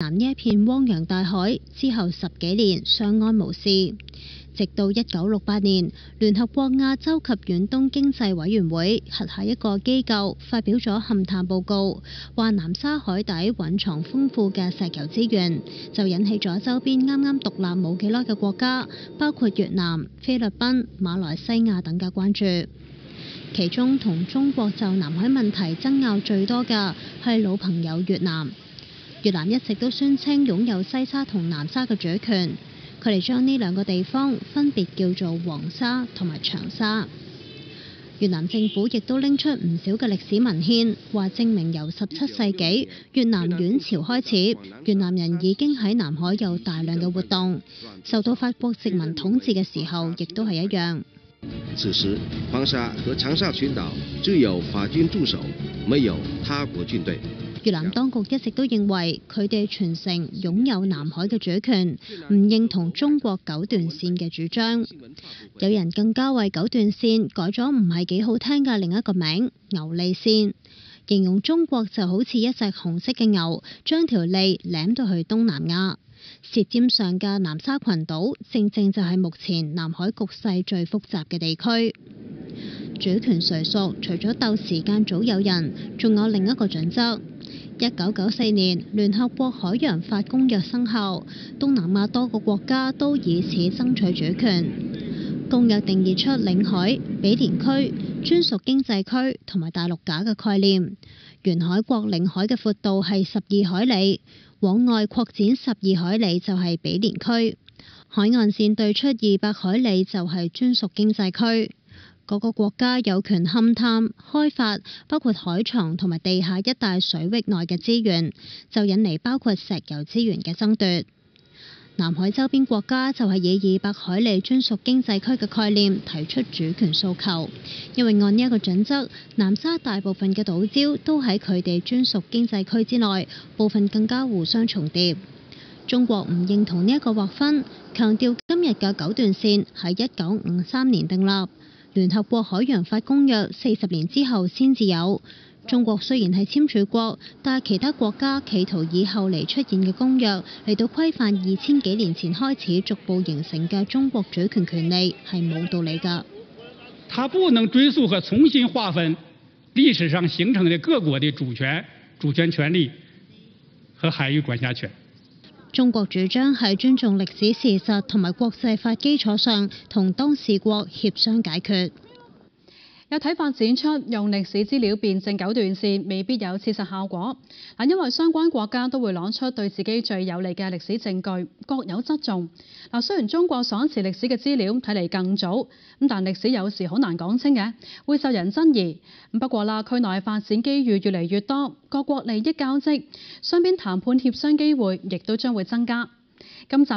南呢一片汪洋大海之後10幾年相安無事，直到1968年，聯合國亞洲及遠東經濟委員會轄下一個機構發表咗勘探報告，話南沙海底蘊藏豐富嘅石油資源，就引起咗周邊啱啱獨立冇幾耐嘅國家，包括越南、菲律賓、馬來西亞等嘅關注。其中同中國就南海問題爭拗最多嘅係老朋友越南。越南一直都宣稱擁有西沙同南沙嘅主權。佢哋將呢兩個地方分別叫做黃沙同埋長沙。越南政府亦都拎出唔少嘅歷史文獻，話證明由17世紀越南阮朝開始，越南人已經喺南海有大量嘅活動。受到法國殖民統治嘅時候，亦都係一樣。此時，黃沙和長沙群島只有法軍駐守，沒有他國軍隊。越南當局一直都認為佢哋傳承擁有南海嘅主權，唔認同中國九段線嘅主張。有人更加為九段線改咗唔係幾好聽嘅另一個名牛脷線，形容中國就好似一隻紅色嘅牛，將條脷舐到去東南亞。舌尖上嘅南沙群島，正正就係目前南海局勢最複雜嘅地區。主權誰屬，除咗鬥時間早有人，仲有另一個準則。1994年，聯合國海洋法公約生效，東南亞多個國家都以此爭取主權。公約定義出領海、毗連區、專屬經濟區同埋大陸架嘅概念。沿海國領海嘅闊度係12海里，往外擴展12海里就係毗連區，海岸線對出200海里就係專屬經濟區。各個國家有權勘探、開發包括海床同埋地下一帶水域內嘅資源，就引嚟包括石油資源嘅爭奪。南海周邊國家就係以200海里專屬經濟區嘅概念提出主權訴求，因為按呢一個準則，南沙大部分嘅島礁都喺佢哋專屬經濟區之內，部分更加互相重疊。中國唔認同呢一個劃分，強調今日嘅九段線喺1953年訂立。聯合國海洋法公約40年之後先至有。中國雖然係簽署國，但係其他國家企圖以後嚟出現嘅公約嚟到規範2000幾年前開始逐步形成嘅中國主權權利，係冇道理㗎。它不能追溯和重新劃分歷史上形成的各國的主權權利和海域管轄權。中國主張喺尊重歷史事實同埋國際法基礎上，同當事國協商解決。有睇法指出，用歷史資料辯證九段線未必有切實效果。因為相關國家都會攞出對自己最有利嘅歷史證據，各有側重。雖然中國所持歷史嘅資料睇嚟更早，但歷史有時好難講清嘅，會受人質疑。不過啦，區內發展機遇越嚟越多，各國利益交織，雙邊談判協商機會亦都將會增加。今集